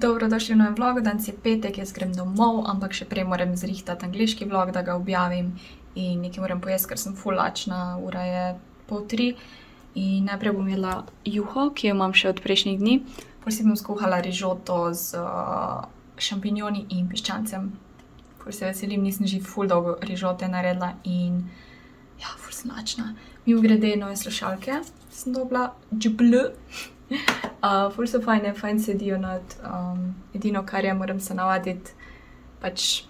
Dobrodošli v novem vlogu, danes je petek, jaz grem domov, ampak še prej moram zrihtati angleški vlog, da ga objavim in nekaj moram pojesti, ker sem ful lačna, ura je 2:30 in najprej bom jedla juho, ki jo imam še od prejšnjih dni, potem si bom skuhala rižoto z šampinjoni in piščancem. Ful se veselim, nisem že ful dolgo rižote naredila in ja, ful sem lačna. Mimogrede, nove slušalke sem dobila, JBL. Ful so fajn sedijo nad, edino kar je, moram se navaditi, pač,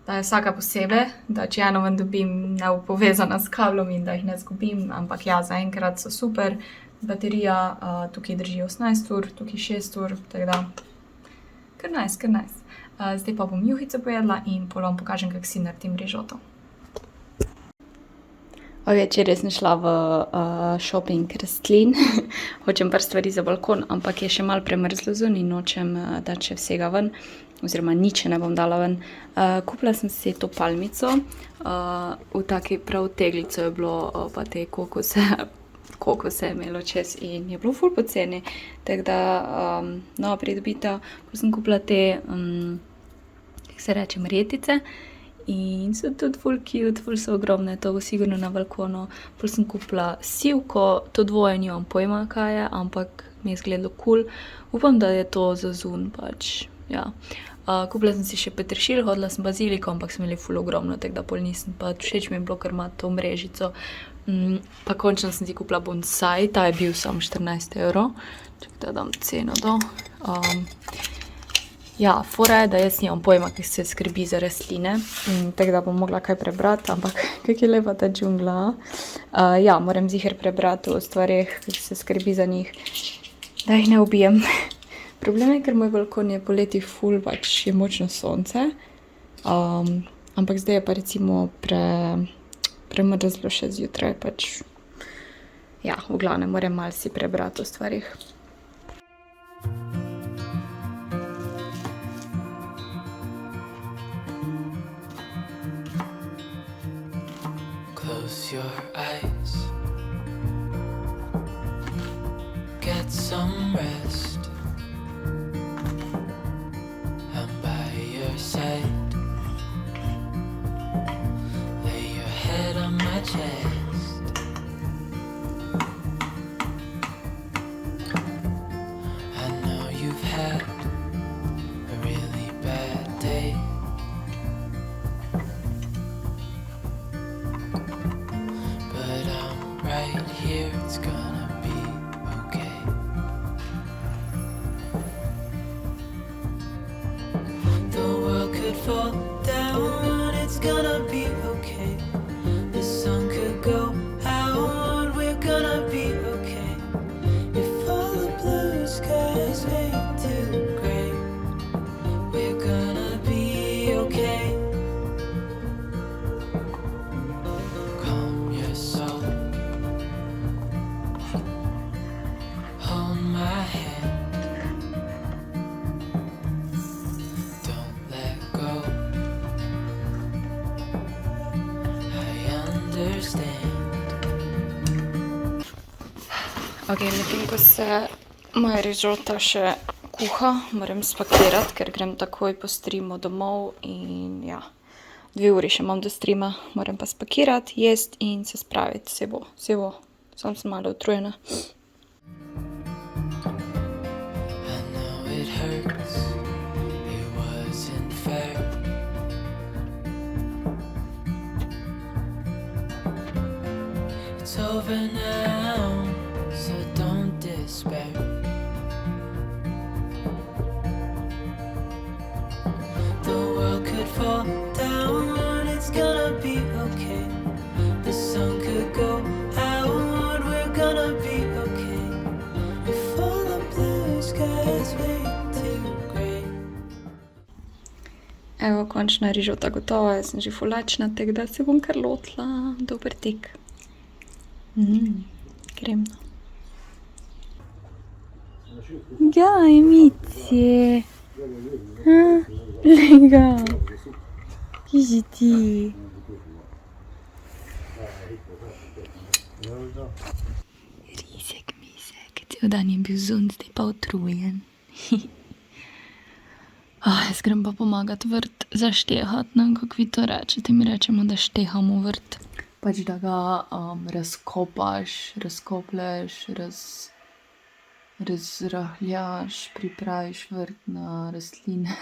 da je vsaka posebej, da če eno ven dobim, ne bo povezana s kablom in da jih ne zgubim, ampak ja, zaenkrat so super, baterija tukaj drži 18 ur, tukaj 6 ur, tako da, kar nice. Zdaj pa bom juhico pojedla in pol vam pokažem, kako si naredim rižoto. Včeraj sem šla v shopping rastlin, hočem par stvari za balkon, ampak je še malo premrzlo zunaj in nočem dati še vsega ven, oziroma nič ne bom dala ven. Kupila sem si to palmico, v taki prav teglico je bilo, pa te kokose je imelo čez in je bilo ful poceni, tako da nova pridobitev. Potem sem kupila te, kako se reče, mretice. In so tudi ful cute, ful so ogromne, to bo sigurno na balkonu. Potem sem kupila sivko, to dvoje nimam pojma, kaj je, ampak mi je izgledalo cool. Upam, da je to za zunaj, pač, ja. Kupila sem si še peteršilj, hodila sem baziliko, ampak sem imeli ful ogromno, tako da pol nisem, pa všeč mi je bilo, ker ima to mrežico. Pa končno sem si kupila bonsai, ta je bil samo 14 €. Čakaj, da dam ceno do. Ja, fora je, da jaz nimam pojma, kako se skrbi za rastline, tako da bom mogla kaj prebrati, ampak kako je lepa ta džungla. Ja, moram ziher prebrati o stvareh, kako se skrbi za njih, da jih ne ubijem. Problem je, ker moj balkon je poleti ful, pač je močno sonce, ampak zdaj je pa recimo premrzlo še zjutraj, pač, ja, v glavnem moram malo si prebrati o stvarih. Close your eyes, get some rest. I'm by your side, lay your head on my chest. I know you've had a really bad day, right here, it's gonna be okay. The world could fall down, it's gonna be okay. The sun could go out, we're gonna be okay. If all the blue skies fade to gray, we're gonna be okay. Calm your soul, hold my hand, don't let go, I understand. Ok, medtem ko se moja rižota še kuha, moram spakirati, ker grem takoj po streamu domov in ja, 2 uri še imam do streama, moram pa spakirati, jesti in se spraviti, vse bo, samo sem malo utrujena. I know it hurts, it wasn't fair. It's over now, so don't despair. The world could fall down, it's gonna be okay. The sun could go out, we're gonna be okay. If all the blue skies fade to grey. Evo, končna rižota gotova, jaz sem že ful lačna, tako da se bom kar lotila. Dober tek. Kremno. Daj, Mici. Lega. Kje si ti? Risek, misek, cel dan je bil zunaj, zdaj pa utrujen. Jaz grem pa pomagati vrt zaštehati, ne vem, kako vi to rečete, mi rečemo, da štehamo vrt. Pač da ga razkopaš, razkoplješ, razrahljaš, pripraviš vrt na rastline.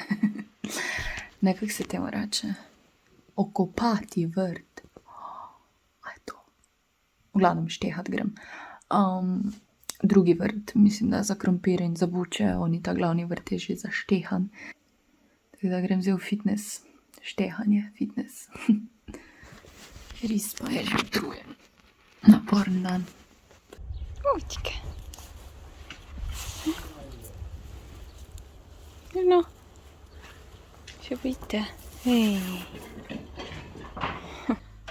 Ne, kako se temu reče? Okopati vrt. A je to? V glavnem štehat grem. Drugi vrt, mislim, da za krompir in za buče, oni ta glavni vrt je že zaštehan. Tako da grem zdaj v fitness. Štehanje, fitness. Res pa je že utrujen. Naporen dan. Ujčke. No. Še vidite. Hej.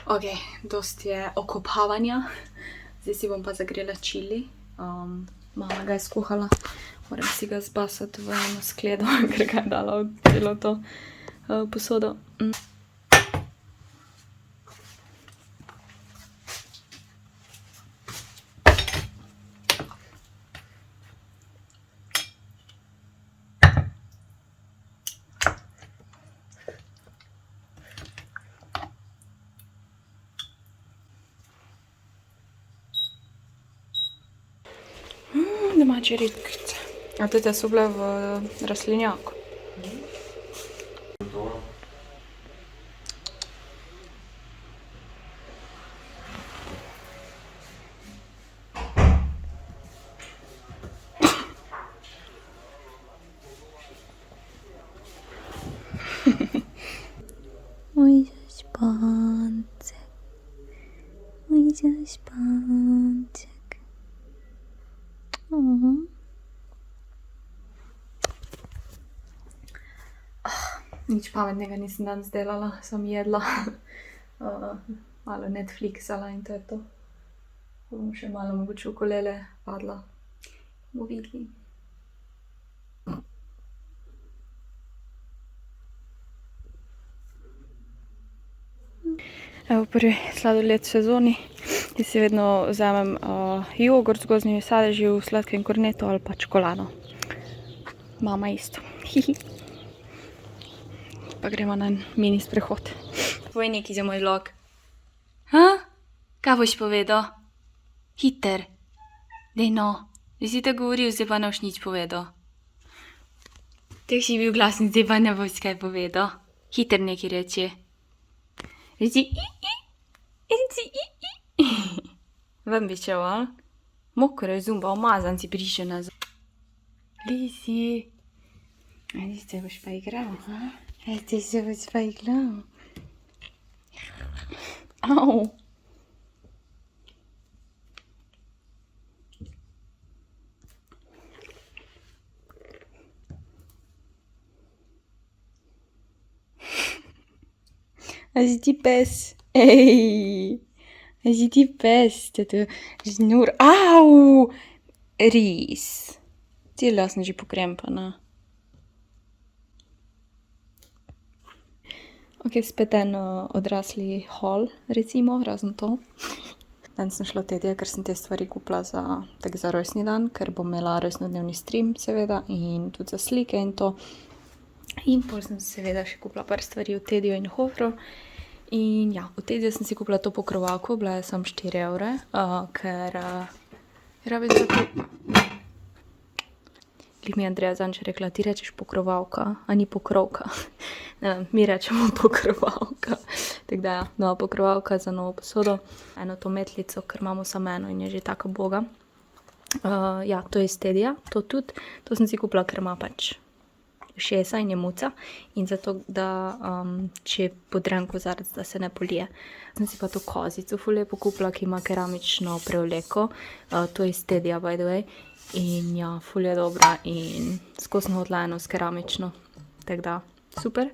Ok, dost je okopavanja. Zdaj si bom pa zagrela čili. Mama ga je skuhala. Moram si ga zbasati v eno skledo, ker ga je dala v celo to posodo. Domače redkvice. A tete so bile v rastlinjaku. Moj zaspancek. Moj zaspancek. Nič pametnega nisem danes delala, sem jedla. Malo Netflixala in to je to. Bom še malo mogoče ukulele padla. Bomo videli. Evo prvi sladoled v sezoni. Jaz si vedno vzamem jogurt z gozdnimi sadeži v sladkem kornetu ali pa čokolado. Mama isto. Pa gremo na mini sprehod. Povej nekaj za moj vlog. Kaj boš povedal? Hiter. Dej no. Zdaj si tako govoril, zdaj pa ne boš nič povedal. Tako si bil glasen, zdaj pa ne boš kaj povedal. Hiter nekaj reči. Reci Reci Ven bi šel, ali? Mokro je zumba, umazan si prišel nazaj. Lisi. Ajde, zdaj boš pa igral, ha? Ajde, zdaj boš pa igral. Au. A si ti pes? Ej! A si ti pes? Toto žnur. Au! Ris. Cijela sem že pokrempana. Ok, spet en odrasli haul, recimo, razen to. Danes sem šla v Tedija, ker sem te stvari kupila za rojstni dan, ker bom imela rojstnodnevni stream, seveda, in tudi za slike in to. In pol sem seveda še kupila par stvari v Tediju in Hofru. In ja, v Tediju sem si kupila to pokrovalko, bila je samo 4 evre, ker rabi za to. Glih mi je Andreja zanče rekla, ti rečeš pokrovalka, a ni pokrovka. Ne vem, mi rečemo pokrovalka. Tako da ja, nova pokrovalka za novo posodo. Eno to metlico, ker imamo samo eno in je že taka boga. Ja, to je iz Tedija, to tudi. To sem si kupila, ker ima pač ušesa in je muca. In zato, da če podrem kozarec, da se ne polije. Sem si pa to kozico ful lepo kupila, ki ima keramično prevleko. To je iz Tedija, by the way. In ja, ful je dobra in skozi sem hotela eno s keramično. Tako da, super.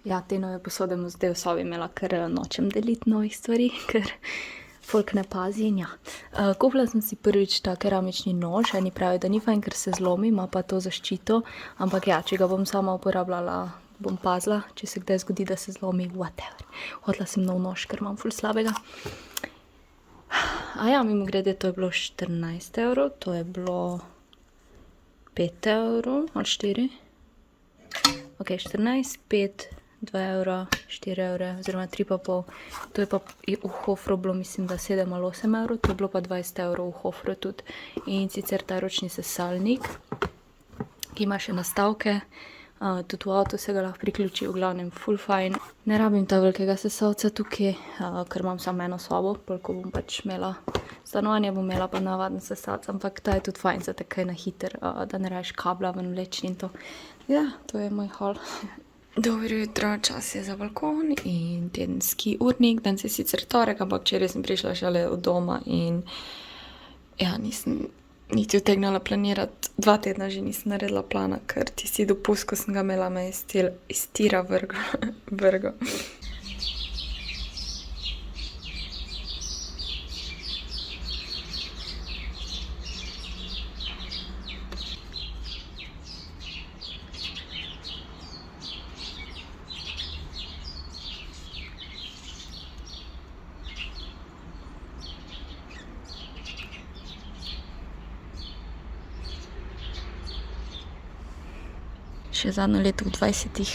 Ja, te nove posode bom zdaj v sobi imela, ker nočem deliti novih stvari, ker folk ne pazi in ja. Kupila sem si prvič ta keramični nož, eni pravijo, da ni fajn, ker se zlomi, ima pa to zaščito, ampak ja, če ga bom sama uporabljala, bom pazila, če se kdaj zgodi, da se zlomi, whatever. Hotela sem nov nož, ker imam ful slabega. A ja, mimogrede, to je bilo 14 evrov, to je bilo 5 evrov ali 4. Ok, 14, 5, 2 evra, 4 evre, oziroma 3,5. To je pa v Hofru bilo, mislim, da 7 ali 8 evrov, to je bilo pa 20 evrov v Hofru tudi. In sicer ta ročni sesalnik, ki ima še nastavke, tudi v avtu se ga lahko priključi, v glavnem full fine. Ne rabim ta velikega sesalca tukaj, ker imam samo eno sobo, ko bom pač imela stanovanje, bom imela pa navaden sesalc, ampak ta je tudi fajn za takaj na hiter, da ne rabiš kabla ven vleči in to. Ja, to je moj hol. Dobro jutro, čas je za balkon in tedenski urnik. Danes je sicer torek, ampak včeraj sem prišla šele od doma in ja, nisem niti utegnila planirati. 2 tedna že nisem naredila plana, ker tisti dopust, ko sem ga imela, me je iz tira vrgo. Še zadnjo leto v 20-ih,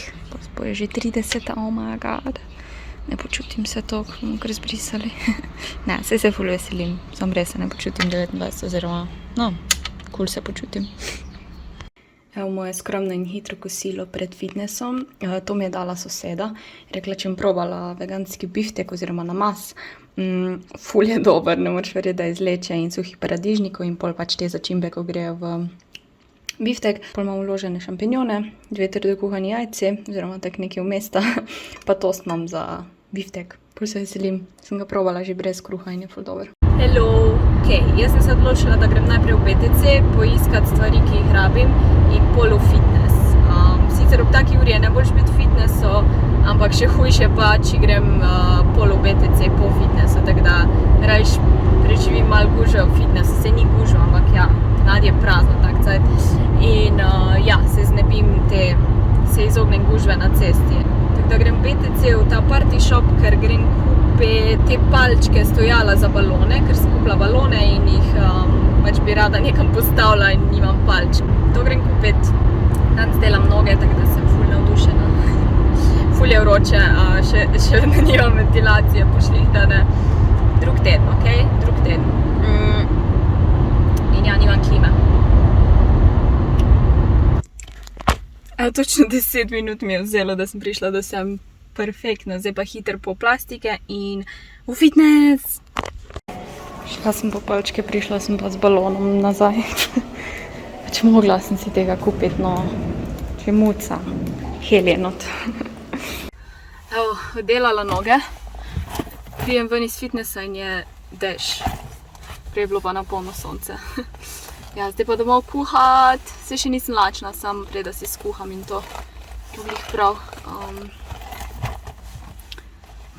bo je že 30, oh my god. Ne počutim se to, ko bomo kar zbrisali. Ne, se ful veselim, sam res se ne počutim 29, oziroma, no, cool se počutim. Evo moje skromno in hitro kosilo pred fitnessom. To mi je dala soseda. Rekla, če bom probala veganski biftek oziroma namaz. Ful je dober, ne moreš verjeti, da izleče in suhih paradižnikov in pol pač te začimbe, ko grejo v biftek. Pol imam vložene šampinjone, 2 trdo kuhani jajci, oziroma tak nekaj vmesta, pa tost imam za biftek. Pol se veselim, sem ga probala že brez kruha in je ful dober. Hello, ok, jaz sem se odločila, da grem najprej v BTC, poiskat stvari, ki jih rabim in pol v fitness. Sicer ob taki uri je ne boljš biti v fitnessu, ampak še hujše pa, če grem pol v BTC po fitnessu, tako da rajš preživim malo gužve v fitnessu, se ni gužva, ampak ja, nad je prazno tak cajt. In ja, se znebim se izognem gužve na cesti. Tako da grem v BTC v ta party shop, ker grem kupiti te palčke stojala za balone, ker sem kupila balone in jih pač bi rada nekam postavila in nimam palčk. To grem kupiti. Danes delam noge, tako da sem ful navdušena. Ful je vroče, še vedno nimam ventilacije, pošlihtane. Drug teden, ok? Drug teden. In ja, nimam klime. Evo, točno 10 minut mi je vzelo, da sem prišla do sem. Perfektno, zdaj pa hiter po plastike in v fitness. Šla sem po palčke, prišla sem pa z balonom nazaj. Pač mogla sem si tega kupiti, no, če muca, Helenot. Evo, oddelala noge. Prijem ven iz fitnessa in je dež. Prej je bilo pa na polno sonce. Ja, zdaj pa domov kuhat. Se še nisem lačna, sam prej, da si skuham in to. Glih prav.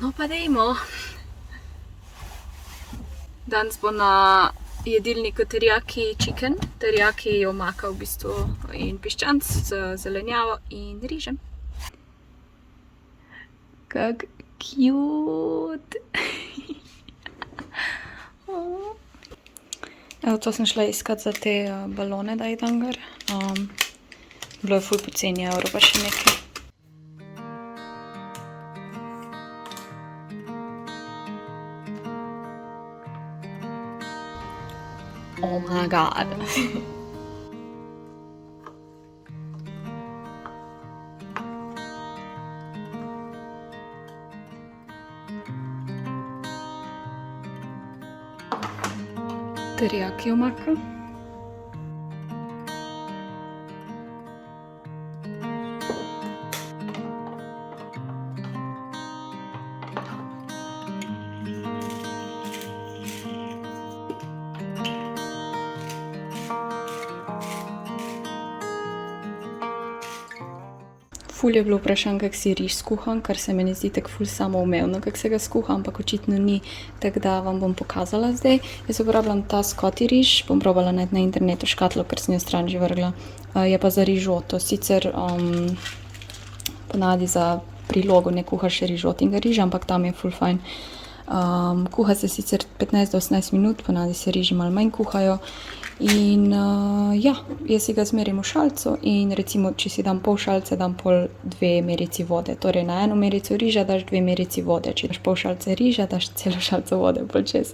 No pa dejmo. Danes bo na jedilniku teriyaki chicken, teriyaki omaka v bistvu in piščanc z zelenjavo in rižem. Kak cute. Evo, to sem šla iskat za te balone, da idem gor. Bilo je ful poceni, evro pa še nekaj. Oh my god. Teriyaki omaka. Ful je bilo vprašanj, kako si riž skuham, kar se meni zdi tako ful samoumevno, kako se ga skuha, ampak očitno ni, tako da vam bom pokazala zdaj. Jaz uporabljam ta skoti riž, bom probala najti na internetu škatlo, ker sem jo stran že vrgla. Je pa za rižoto, sicer ponavadi za prilogo ne kuhaš rižotinga riža, ampak tam je ful fajn. Kuha se sicer 15 do 18 minut, ponavadi se riži malo manj kuhajo. In ja, jaz si ga zmerim v šalco in recimo, če si dam pol šalce, dam pol 2 merici vode. Torej na 1 merico riža daš 2 merici vode. Če daš pol šalce riža, daš celo šalco vode pol čez.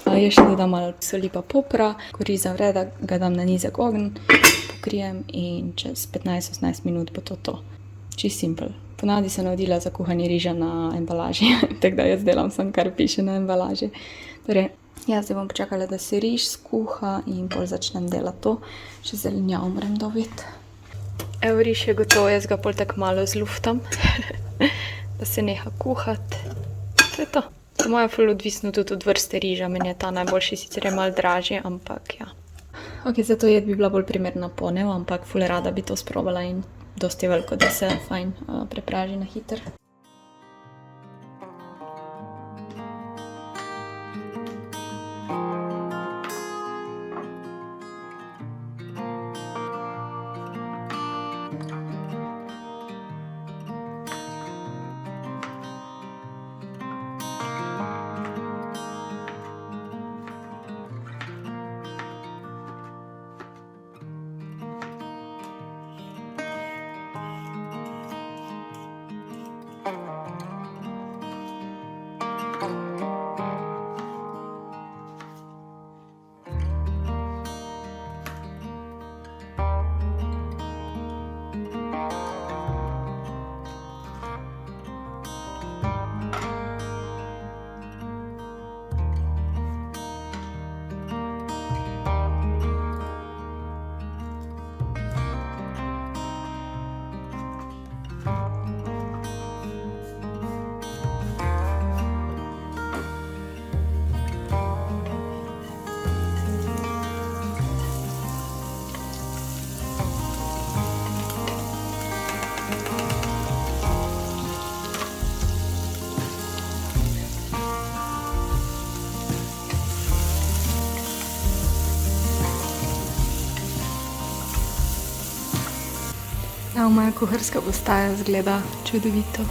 Jaz še dodam malo soli pa popra. Ko riž zavre, da ga dam na nizek ogenj, pokrijem in čez 15-18 minut bo to. Čist simpel. Ponavadi sem navodila za kuhanje riža na embalaži, tako da jaz delam samo, kar piše na embalaži. Torej, jaz zdaj bom počakala, da se riž skuha in pol začnem delati to. Še zelenjavo moram dobiti. Evo, riž je gotovo, jaz ga pol tako malo zluftam, da se neha kuhati. To je to. Po mojem ful odvisno tudi od vrste riža, meni je ta najboljši, sicer je malo dražji, ampak ja. Ok, za to jed bi bila bolj primerna ponev, ampak ful rada bi to sprobala in dosti veliko, da se fajn prepraži na hiter. Evo, moja kuharska postaja izgleda čudovito.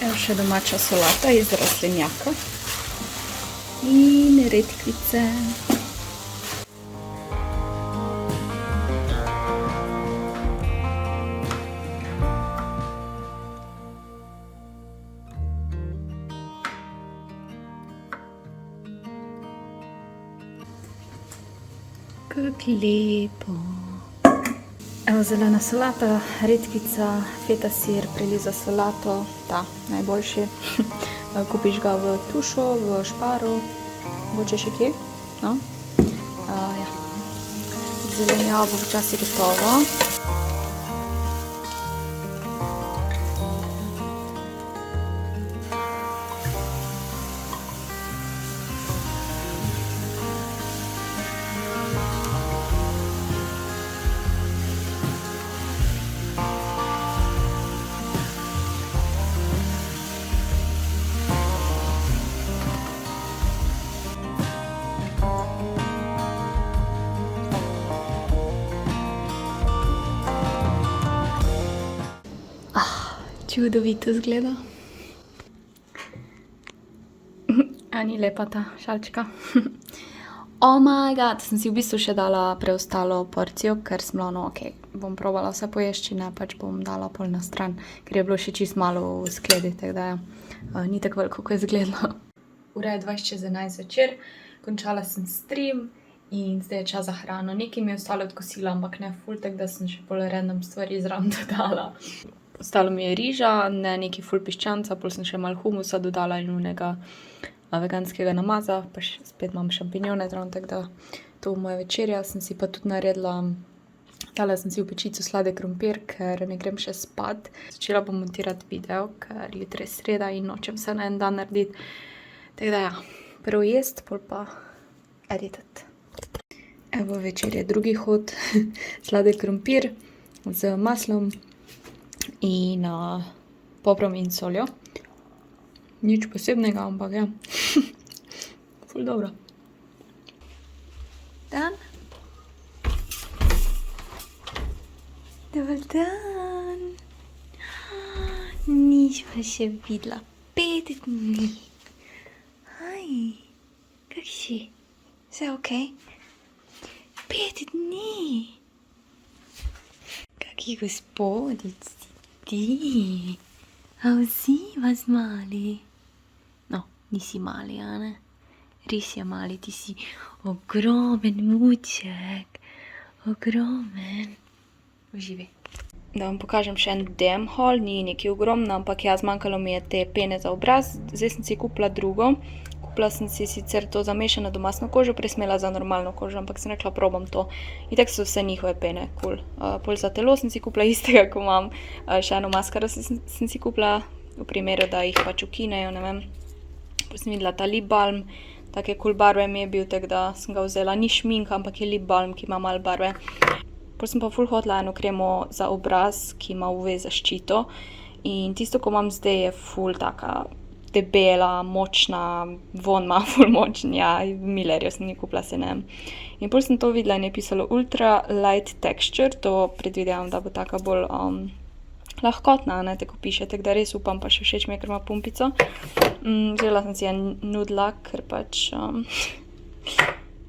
Evo še domača solata iz rastlinjaka in redkvice. Kako lepo. Evo, zelena solata, redkvica, feta sir, preliza solato, ta najboljši. Kupiš ga v Tušo, v Šparu, mogoče še kje. No? Ja. Zelenjava bo včasih gotova. Čudovito izgleda. A ni lepa ta šalčka? Oh my god, sem si v bistvu še dala preostalo porcijo, ker sem bila, no ok, bom probala vse poješči, ne, pač bom dala pol na stran, ker je bilo še čist malo v skledi, tako da ni tako veliko, kot je izgledalo. Ura je 20:11 zvečer, končala sem stream in zdaj je čas za hrano. Nekaj mi je ostalo od kosila, ampak ne ful, tako da sem še pol random stvari zraven dodala. Ostalo mi je riža, ne neki ful piščanca, pol sem še malo humusa dodala in unega veganskega namaza, pa spet imam šampinjone zraven, tako da to v moja večerja. Sem si pa tudi naredila, dala sem si v pečico sladek krompir, ker ne grem še spat. Začela bom montirati video, ker jutri je sreda in nočem se na en dan narediti. Tako da ja, prvo jest, pol pa editati. Evo, večer je drugi hod, sladek krompir z maslom in poprom in soljo. Nič posebnega, ampak ja. Ful dobro. Dan. Dobar dan. Nisva še videla 5 dni. Aj, kak si? Vse okej? 5 dni. Kaki gospodic si ti. A vsi vas mali? No, nisi mali, a ne? Res je mali, ti si ogromen muček. Ogromen. Uživi. Da vam pokažem še en dem haul, ni nekaj ogromno, ampak ja, zmanjkalo mi je te pene za obraz. Zdaj sem si kupila drugo. Kupila sem si sicer to za mešano domasno kožo, prej sem imela za normalno kožo, ampak sem rekla, probam to. Itak so vse njihove pene, cool. Pol za telo sem si kupila istega, ko imam. Še eno maskaro sem si kupila, v primeru, da jih pač ukinejo, ne vem. Pol sem videla ta lip balm, take cool barve mi je bil, tako da sem ga vzela. Ni šminka, ampak je lip balm, ki ima malo barve. Pol sem pa ful hotela eno kremo za obraz, ki ima UV zaščito. In tisto, ko imam zdaj, je ful taka debela, močna, von ima ful močen, ja, Millerjo sem ji kupila, se ne vem. In pol sem to videla in je pisalo Ultra Light Texture, to predvidevam, da bo taka bolj lahkotna, ne, tako piše, tako da res upam, pa še všeč mi je, ker ima pumpico. Vzela sem si en nude lak, ker pač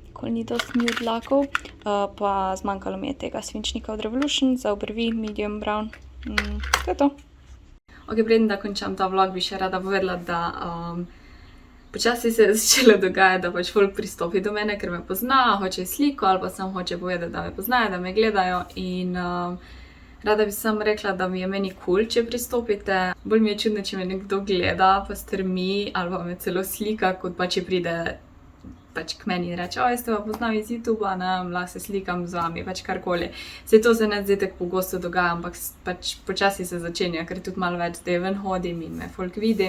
nikoli ni dosti nude lakov, pa zmanjkalo mi je tega svinčnika od Revolution za obrvi, medium brown. To je to. Ok, preden da končam ta vlog, bi še rada povedala, da počasi se je začelo dogajati, da pač folk pristopi do mene, ker me pozna, hoče sliko ali pa sam hoče povedati, da me poznajo, da me gledajo in rada bi sam rekla, da mi je meni cool, če pristopite. Bolj mi je čudno, če me nekdo gleda, pa strmi ali pa me celo slika, kot pa če pride pač k meni in reče, jaz te pa poznam iz YouTubea, ne, lahko se slikam z vami, pač karkoli. Saj to se ne zdaj tako pogosto dogaja, ampak pač počasi se začenja, ker tudi malo več zdaj ven hodim in me folk vidi.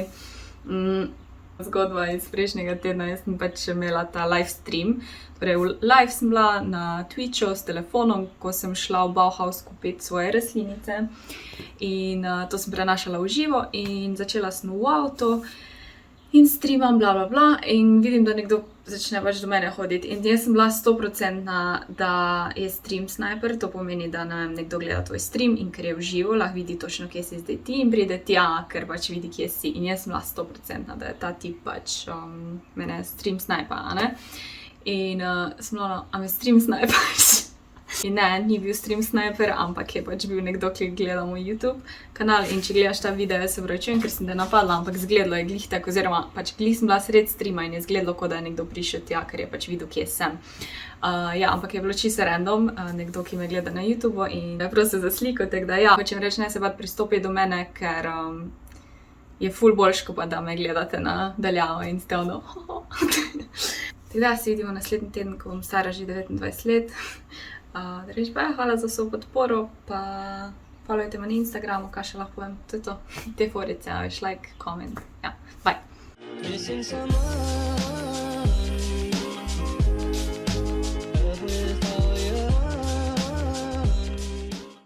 Zgodba iz prejšnjega tedna, jaz sem pač imela ta live stream, torej live sem bila na Twitchu s telefonom, ko sem šla v Bauhaus kupiti svoje rastlinice in to sem prenašala v živo in začela sem v avto in streamam, bla, bla, bla, in vidim, da nekdo začne pač do mene hoditi. In jaz sem bila 100% da je stream sniper, to pomeni, da ne vem, nekdo gleda tvoj stream in ker je v živo, lahko vidi točno, kje si zdaj ti in pride tja, ker pač vidi, kje si. In jaz sem bila 100%, da je ta tip pač mene stream snipa, a ne? In sem bila, a me stream snipaš? In ne, ni bil stream sniper, ampak je pač bil nekdo, ki gleda moj YouTube kanal in če gledaš ta video, se vračujem, ker sem te napadla, ampak zgledalo je glih tako, oziroma pač glih sem bila sred streama in je zgledalo, kot da je nekdo prišel tja, ker je pač videl, kje sem. Ja, ampak je bilo čisto random, nekdo, ki me gleda na YouTubeu in je prosil za sliko, tako da ja, hočem reči, ne se bati pristopiti do mene, ker je ful boljš, ko pa da me gledate na daljavo in ste ono. Tako da se vidimo naslednji teden, ko bom stara že 29 let. Da reč pa, hvala za vso podporo, pa followajte me na Instagramu, kaj še lahko povem, to je to. Te forice, like, comment, ja, bye.